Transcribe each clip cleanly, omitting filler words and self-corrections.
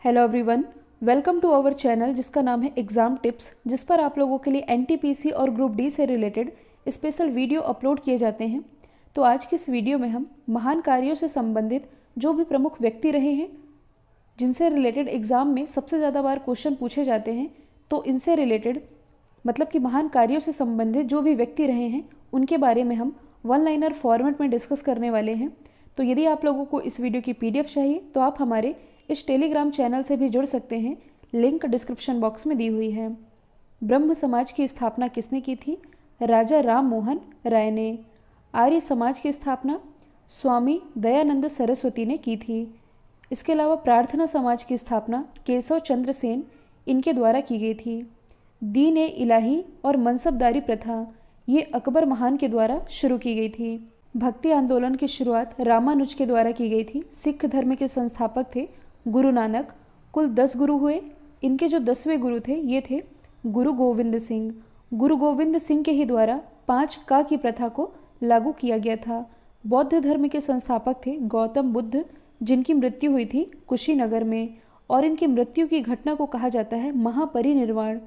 Hello everyone, welcome to our channel जिसका नाम है एग्ज़ाम टिप्स, जिस पर आप लोगों के लिए एनटीपीसी और ग्रुप डी से रिलेटेड स्पेशल वीडियो अपलोड किए जाते हैं। तो आज की इस वीडियो में हम महान कार्यों से संबंधित जो भी प्रमुख व्यक्ति रहे हैं जिनसे रिलेटेड एग्ज़ाम में सबसे ज़्यादा बार क्वेश्चन पूछे जाते हैं, तो इनसे रिलेटेड मतलब कि महान कार्यों से संबंधित जो भी व्यक्ति रहे हैं उनके बारे में हम वन लाइनर फॉर्मेट में डिस्कस करने वाले हैं। तो यदि आप लोगों को इस वीडियो की PDF चाहिए तो आप हमारे इस टेलीग्राम चैनल से भी जुड़ सकते हैं, लिंक डिस्क्रिप्शन बॉक्स में दी हुई है। ब्रह्म समाज की स्थापना किसने की थी? राजा राम मोहन राय ने। आर्य समाज की स्थापना स्वामी दयानंद सरस्वती ने की थी। इसके अलावा प्रार्थना समाज की स्थापना केशव चंद्र सेन इनके द्वारा की गई थी। दीन ए इलाही और मनसबदारी प्रथा ये अकबर महान के द्वारा शुरू की गई थी। भक्ति आंदोलन की शुरुआत रामानुज के द्वारा की गई थी। सिख धर्म के संस्थापक थे गुरु नानक। कुल 10 गुरु हुए। इनके जो 10वें गुरु थे ये थे गुरु गोविंद सिंह। गुरु गोविंद सिंह के ही द्वारा 5 का की प्रथा को लागू किया गया था। बौद्ध धर्म के संस्थापक थे गौतम बुद्ध, जिनकी मृत्यु हुई थी कुशीनगर में, और इनकी मृत्यु की घटना को कहा जाता है महापरिनिर्वाण।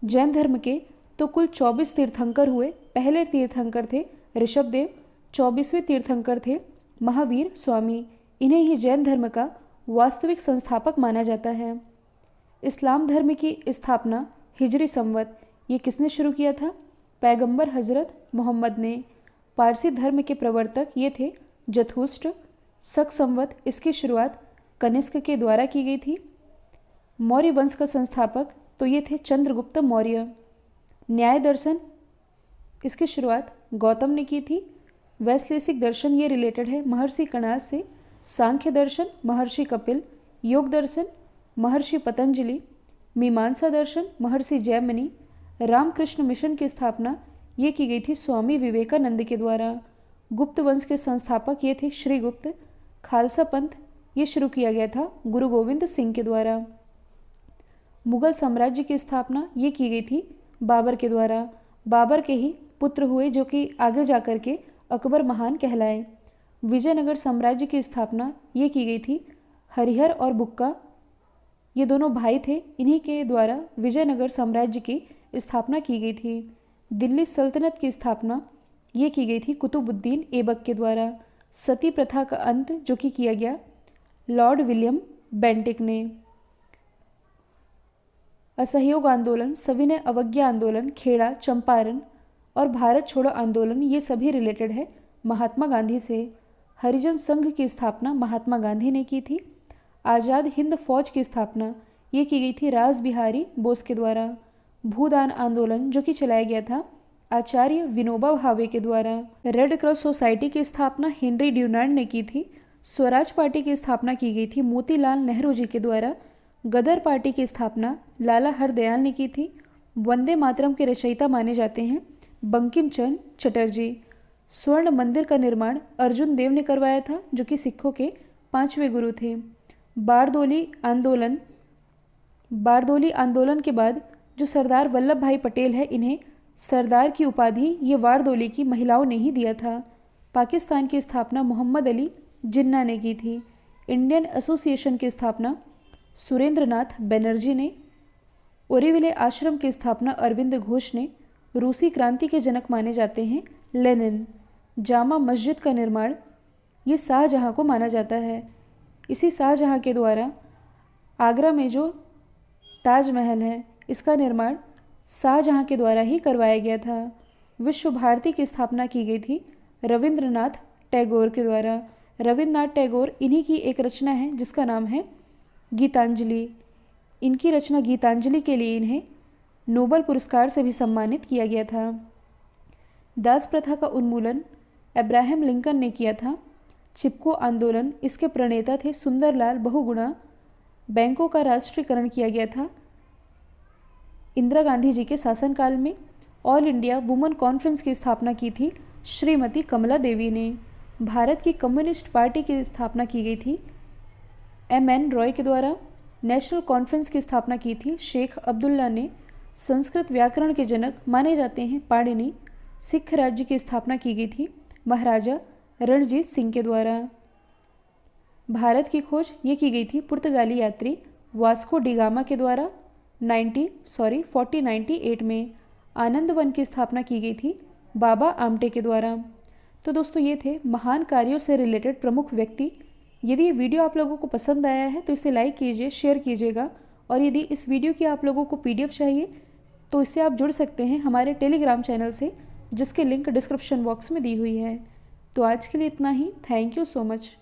जैन धर्म के तो कुल 24 तीर्थंकर हुए। पहले तीर्थंकर थे ऋषभदेव, 24वें तीर्थंकर थे महावीर स्वामी। इन्हें ही जैन धर्म का वास्तविक संस्थापक माना जाता है। इस्लाम धर्म की स्थापना हिजरी संवत ये किसने शुरू किया था? पैगंबर हजरत मोहम्मद ने। पारसी धर्म के प्रवर्तक ये थे जथुष्ट। शक संवत इसकी शुरुआत कनिष्क के द्वारा की गई थी। मौर्य वंश का संस्थापक तो ये थे चंद्रगुप्त मौर्य। न्याय दर्शन इसकी शुरुआत गौतम ने की थी। वैश्लेषिक दर्शन ये रिलेटेड है महर्षि कणाद से। सांख्य दर्शन महर्षि कपिल। योग दर्शन महर्षि पतंजलि। मीमांसा दर्शन महर्षि जैमिनी। रामकृष्ण मिशन की स्थापना ये की गई थी स्वामी विवेकानंद के द्वारा। गुप्त वंश के संस्थापक ये थे श्रीगुप्त। खालसा पंथ ये शुरू किया गया था गुरु गोविंद सिंह के द्वारा। मुगल साम्राज्य की स्थापना ये की गई थी बाबर के द्वारा। बाबर के ही पुत्र हुए जो कि आगे जाकर के अकबर महान कहलाए। विजयनगर साम्राज्य की स्थापना ये की गई थी हरिहर और बुक्का, ये दोनों भाई थे। इन्हीं के द्वारा विजयनगर साम्राज्य की स्थापना की गई थी। दिल्ली सल्तनत की स्थापना ये की गई थी कुतुबुद्दीन ऐबक के द्वारा। सती प्रथा का अंत जो कि किया गया लॉर्ड विलियम बेंटिक ने। असहयोग आंदोलन, सविनय अवज्ञा आंदोलन, खेड़ा, चंपारण और भारत छोड़ो आंदोलन ये सभी रिलेटेड है महात्मा गांधी से। हरिजन संघ की स्थापना महात्मा गांधी ने की थी। आज़ाद हिंद फौज की स्थापना ये की गई थी रास बिहारी बोस के द्वारा। भूदान आंदोलन जो कि चलाया गया था आचार्य विनोबा भावे के द्वारा। रेड क्रॉस सोसाइटी की स्थापना हेनरी ड्यूनार्ड ने की थी। स्वराज पार्टी की स्थापना की गई थी मोतीलाल नेहरू जी के द्वारा। गदर पार्टी की स्थापना लाला हरदयाल ने की थी। वंदे मातरम के रचयिता माने जाते हैं बंकिम चंद्र चटर्जी। स्वर्ण मंदिर का निर्माण अर्जुन देव ने करवाया था जो कि सिखों के 5वें गुरु थे। बारदोली आंदोलन के बाद जो सरदार वल्लभ भाई पटेल है, इन्हें सरदार की उपाधि ये बारदोली की महिलाओं ने ही दिया था। पाकिस्तान की स्थापना मोहम्मद अली जिन्ना ने की थी। इंडियन एसोसिएशन की स्थापना सुरेंद्र नाथ बनर्जी ने। ओरीविले आश्रम की स्थापना अरविंद घोष ने। रूसी क्रांति के जनक माने जाते हैं लेनिन। जामा मस्जिद का निर्माण ये शाहजहां को माना जाता है। इसी शाहजहां के द्वारा आगरा में जो ताजमहल है इसका निर्माण शाहजहां के द्वारा ही करवाया गया था। विश्व भारती की स्थापना की गई थी रविंद्रनाथ टैगोर के द्वारा। रविंद्रनाथ टैगोर इन्हीं की एक रचना है जिसका नाम है गीतांजलि। इनकी रचना गीतांजलि के लिए इन्हें नोबल पुरस्कार से भी सम्मानित किया गया था। दास प्रथा का उन्मूलन अब्राहम लिंकन ने किया था। चिपको आंदोलन इसके प्रणेता थे सुंदरलाल बहुगुणा। बैंकों का राष्ट्रीयकरण किया गया था इंदिरा गांधी जी के शासनकाल में। ऑल इंडिया वुमेन कॉन्फ्रेंस की स्थापना की थी श्रीमती कमला देवी ने। भारत की कम्युनिस्ट पार्टी की स्थापना की गई थी MN रॉय के द्वारा। नेशनल कॉन्फ्रेंस की स्थापना की थी शेख अब्दुल्ला ने। संस्कृत व्याकरण के जनक माने जाते हैं पाणिनि। सिख राज्य की स्थापना की गई थी महाराजा रणजीत सिंह के द्वारा। भारत की खोज ये की गई थी पुर्तगाली यात्री वास्को डिगामा के द्वारा 1498 में आनंद वन की स्थापना की गई थी बाबा आमटे के द्वारा। तो दोस्तों ये थे महान कार्यों से रिलेटेड प्रमुख व्यक्ति। यदि ये वीडियो आप लोगों को पसंद आया है तो इसे लाइक कीजिए, शेयर कीजिएगा, और यदि इस वीडियो की आप लोगों को PDF चाहिए तो इससे आप जुड़ सकते हैं हमारे टेलीग्राम चैनल से, जिसकी लिंक डिस्क्रिप्शन बॉक्स में दी हुई है। तो आज के लिए इतना ही। Thank you so much.